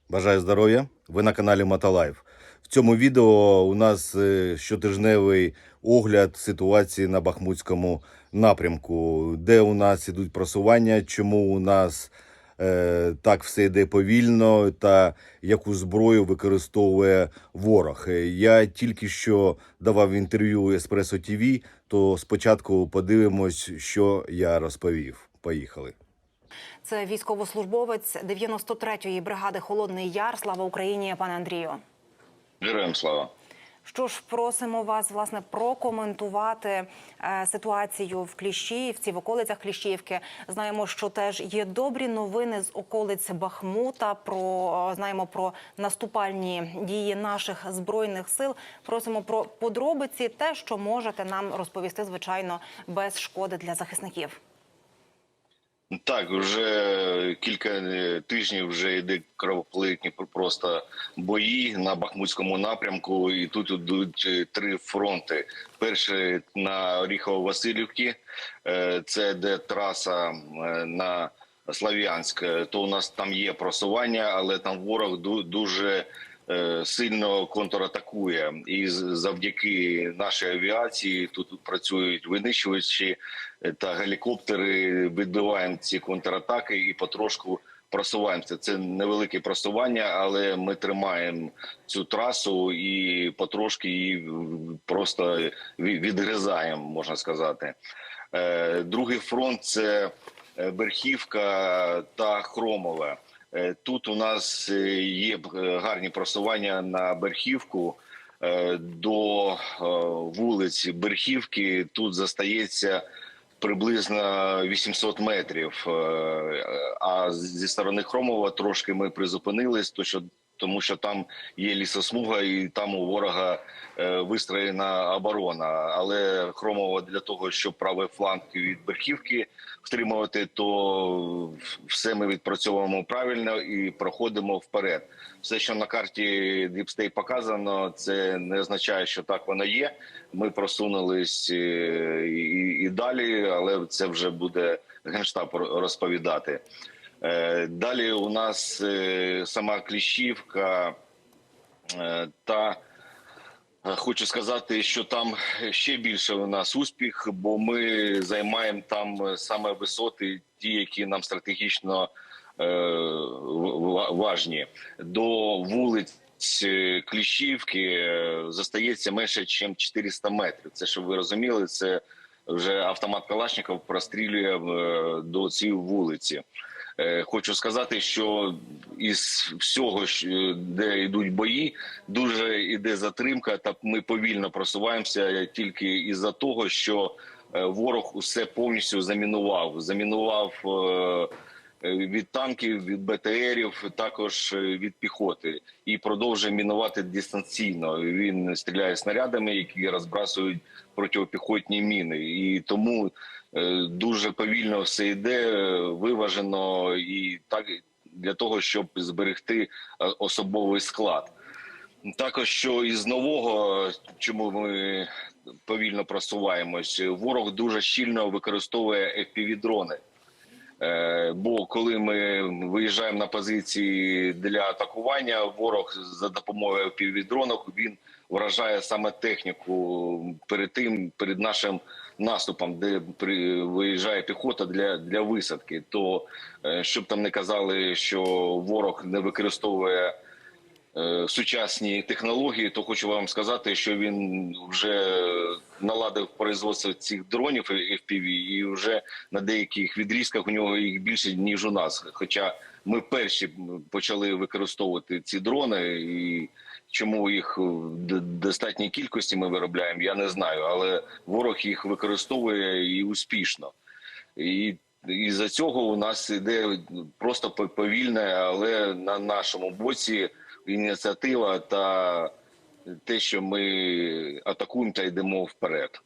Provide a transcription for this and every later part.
Бажаю здоров'я! Ви на каналі Мотолайф. В цьому відео у нас щотижневий огляд ситуації на Бахмутському напрямку, де у нас ідуть просування, чому у нас так все йде повільно та яку зброю використовує ворог. Я тільки що давав інтерв'ю Еспресо ТВ, то спочатку подивимось, що я розповів. Поїхали. Це військовослужбовець 93-ї бригади «Холодний Яр». Слава Україні, пане Андрію. Героям слава. Що ж, просимо вас, власне, прокоментувати ситуацію в Кліщіївці, в околицях Кліщіївки. Знаємо, що теж є добрі новини з околиць Бахмута. Знаємо про наступальні дії наших Збройних сил. Просимо про подробиці, те, що можете нам розповісти, звичайно, без шкоди для захисників. Так, вже кілька тижнів вже йде кровопролитні просто бої на Бахмутському напрямку, і тут йдуть три фронти. Перший на Оріхово-Василівці, це де траса на Слов'янськ, то у нас там є просування, але там ворог дуже сильно контратакує. І завдяки нашій авіації тут працюють винищувачі та гелікоптери, відбиваємо ці контратаки і потрошку просуваємося. Це невелике просування, але ми тримаємо цю трасу і потрошки її просто відгризаємо, можна сказати. Другий фронт – це Берхівка та Хромове. Тут у нас є гарні просування на Берхівку. До вулиць Берхівки тут застається приблизно 800 метрів. А зі сторони Хромова трошки ми призупинились, тому що там є лісосмуга і там у ворога вистроєна оборона. Але Хромова для того, щоб правий фланг від Берхівки втримувати, то все ми відпрацьовуємо правильно і проходимо вперед. Все, що на карті Deep State показано, це не означає, що так воно є. Ми просунулись і далі, але це вже буде Генштаб розповідати. Далі у нас сама Кліщівка, та хочу сказати, що там ще більше у нас успіх, бо ми займаємо там саме висоти, ті, які нам стратегічно важні. До вулиць Кліщівки застається менше, ніж 400 метрів. Це, щоб ви розуміли, це вже автомат Калашников прострілює до цієї вулиці. Хочу сказати, що із всього, де йдуть бої, дуже йде затримка, та ми повільно просуваємося тільки із-за того, що ворог усе повністю замінував. Замінував від танків, від БТРів, також від піхоти. І продовжує мінувати дистанційно. Він стріляє снарядами, які розбрасують протипіхотні міни. І тому дуже повільно все йде, виважено, і так для того, щоб зберегти особовий склад. Також, що із нового, чому ми повільно просуваємось, ворог дуже щільно використовує FPV-дрони. Бо коли ми виїжджаємо на позиції для атакування, ворог за допомогою FPV-дронів, він вражає саме техніку перед нашим наступом, де виїжджає піхота для висадки. То, щоб там не казали, що ворог не використовує сучасні технології, то хочу вам сказати, що він вже наладив производство цих дронів FPV, і вже на деяких відрізках у нього їх більше, ніж у нас. Хоча ми перші почали використовувати ці дрони, і чому їх в достатній кількості ми виробляємо, я не знаю. Але ворог їх використовує і успішно. І із-за цього у нас іде просто повільне, але на нашому боці ініціатива та те, що ми атакуємо та йдемо вперед.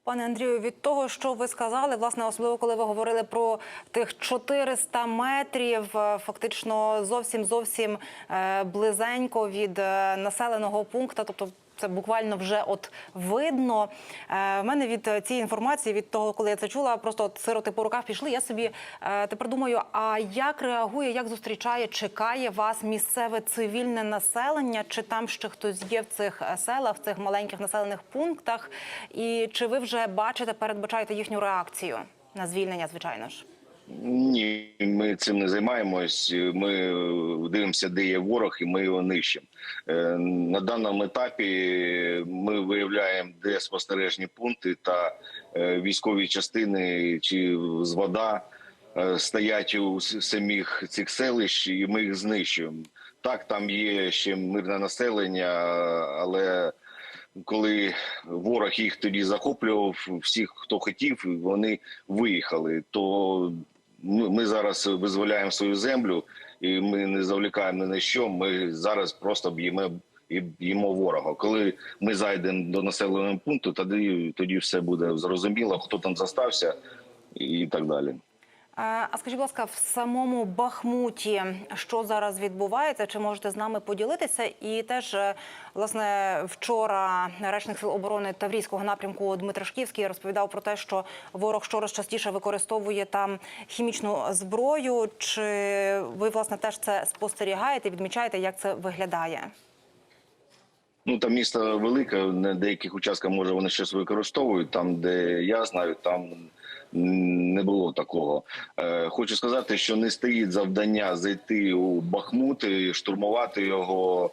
Пане Андрію, від того, що ви сказали, власне, особливо коли ви говорили про тих 400 метрів, фактично зовсім близенько від населеного пункту, тобто це буквально вже от видно. В мене від цієї інформації, від того, коли я це чула, просто от сироти по руках пішли. Я собі тепер думаю, а як реагує, як зустрічає, чекає вас місцеве цивільне населення? Чи там ще хтось є в цих селах, в цих маленьких населених пунктах? І чи ви вже бачите, передбачаєте їхню реакцію на звільнення, звичайно ж? Ні, ми цим не займаємось. Ми дивимося, де є ворог, і ми його нищимо. На даному етапі ми виявляємо, де спостережні пункти та військові частини чи звода стоять у самих цих селищ, і ми їх знищуємо. Так, там є ще мирне населення, але коли ворог їх тоді захоплював, всіх, хто хотів, вони виїхали, то ми зараз визволяємо свою землю, і ми не завлікаємо ні на що, ми зараз просто б'ємо ворога. Коли ми зайдемо до населеного пункту, тоді все буде зрозуміло, хто там застався і так далі. А скажіть, будь ласка, в самому Бахмуті що зараз відбувається? Чи можете з нами поділитися? І теж, власне, вчора речник Сил оборони Таврійського напрямку Дмитро Шківський розповідав про те, що ворог щораз частіше використовує там хімічну зброю. Чи ви, власне, теж це спостерігаєте, відмічаєте, як це виглядає? Ну, там місто велике, на деяких участках, може, вони щось використовують. Там, де я знаю, там не було такого. Хочу сказати, що не стоїть завдання зайти у Бахмут і штурмувати його.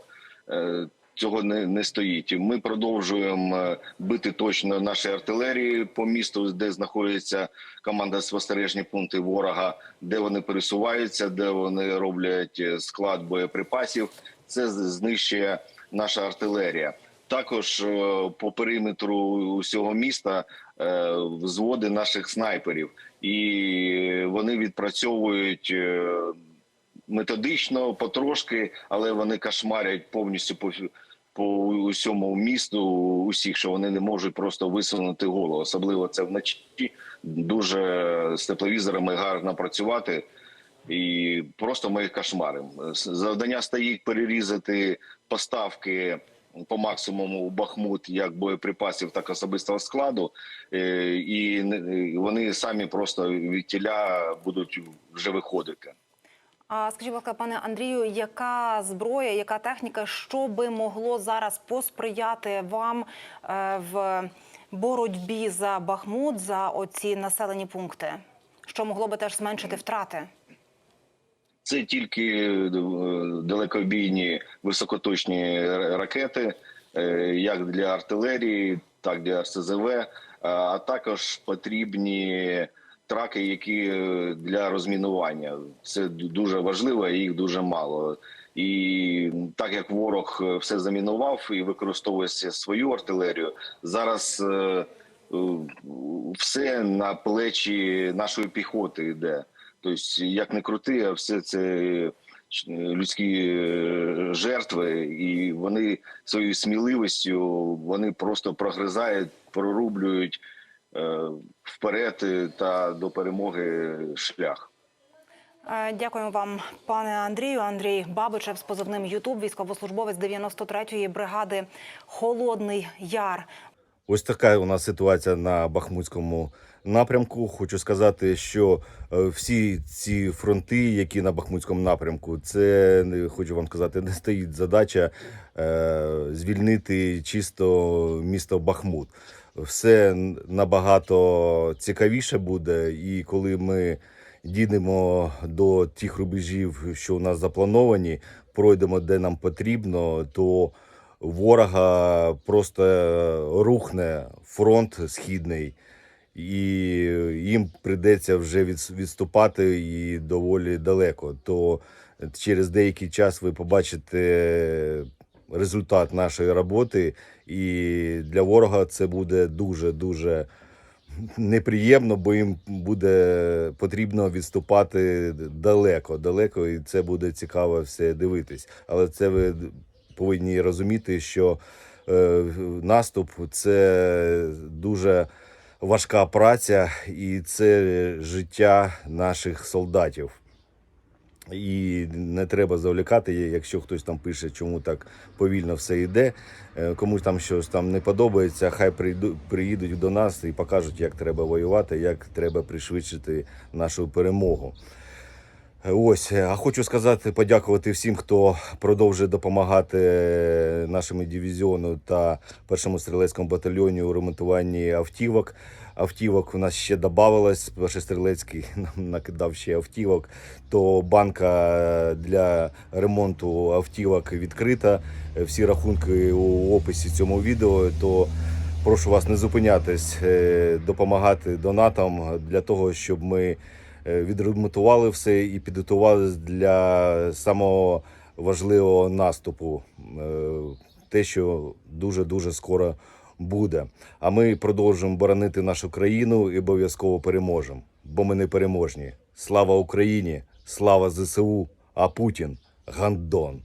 Цього не стоїть. Ми продовжуємо бити точно наші артилерії по місту, де знаходиться команда спостережні пункти ворога, де вони пересуваються, де вони роблять склад боєприпасів. Це знищує наша артилерія. Також по периметру усього міста взводи наших снайперів. І вони відпрацьовують методично, потрошки, але вони кошмарять повністю по усьому місту усіх, що вони не можуть просто висунути голову. Особливо це вночі. Дуже з тепловізорами гарно працювати. І просто ми їх кошмаримо. Завдання стоїть перерізати поставки по максимуму у Бахмут як боєприпасів, так і особистого складу. І вони самі просто від тіля будуть вже виходити. А скажіть, будь ласка, пане Андрію, яка зброя, яка техніка, що би могло зараз посприяти вам в боротьбі за Бахмут, за оці населені пункти? Що могло би теж зменшити втрати? Це тільки далекобійні високоточні ракети, як для артилерії, так для РСЗВ, а також потрібні траки, які для розмінування. Це дуже важливо, їх дуже мало. І так як ворог все замінував і використовує свою артилерію, зараз все на плечі нашої піхоти йде. Тобто, як не крути, а все це людські жертви, і вони своєю сміливістю, вони просто прогризають, прорублюють вперед та до перемоги шлях. Дякуємо вам, пане Андрію. Андрій Бабичев з позивним «Ютуб», військовослужбовець 93-ї бригади «Холодний Яр». Ось така у нас ситуація на Бахмутському напрямку. Хочу сказати, що всі ці фронти, які на Бахмутському напрямку, це, хочу вам сказати, не стоїть задача звільнити чисто місто Бахмут. Все набагато цікавіше буде, і коли ми дійдемо до тих рубежів, що у нас заплановані, пройдемо де нам потрібно, то ворога просто рухне фронт східний, і їм прийдеться вже відступати і доволі далеко. То через деякий час ви побачите результат нашої роботи, і для ворога це буде дуже-дуже неприємно, бо їм буде потрібно відступати далеко, і це буде цікаво все дивитись. Але це ви повинні розуміти, що наступ – це дуже важка праця, і це життя наших солдатів. І не треба завлікати, якщо хтось там пише, чому так повільно все йде. Комусь там щось там не подобається, хай приїдуть до нас і покажуть, як треба воювати, як треба пришвидшити нашу перемогу. Ось, а хочу сказати, подякувати всім, хто продовжує допомагати нашому дивізіону та першому стрілецькому батальйоні у ремонтуванні автівок. Автівок у нас ще додавалось, перший стрілецький нам накидав ще автівок, то банка для ремонту автівок відкрита. Всі рахунки у описі цьому відео, то прошу вас не зупинятись, допомагати донатам для того, щоб ми відремонтували все і підготувалися для самого важливого наступу, те, що дуже-дуже скоро буде. А ми продовжуємо боронити нашу країну і обов'язково переможемо, бо ми не переможні. Слава Україні, слава ЗСУ, а Путін – гандон.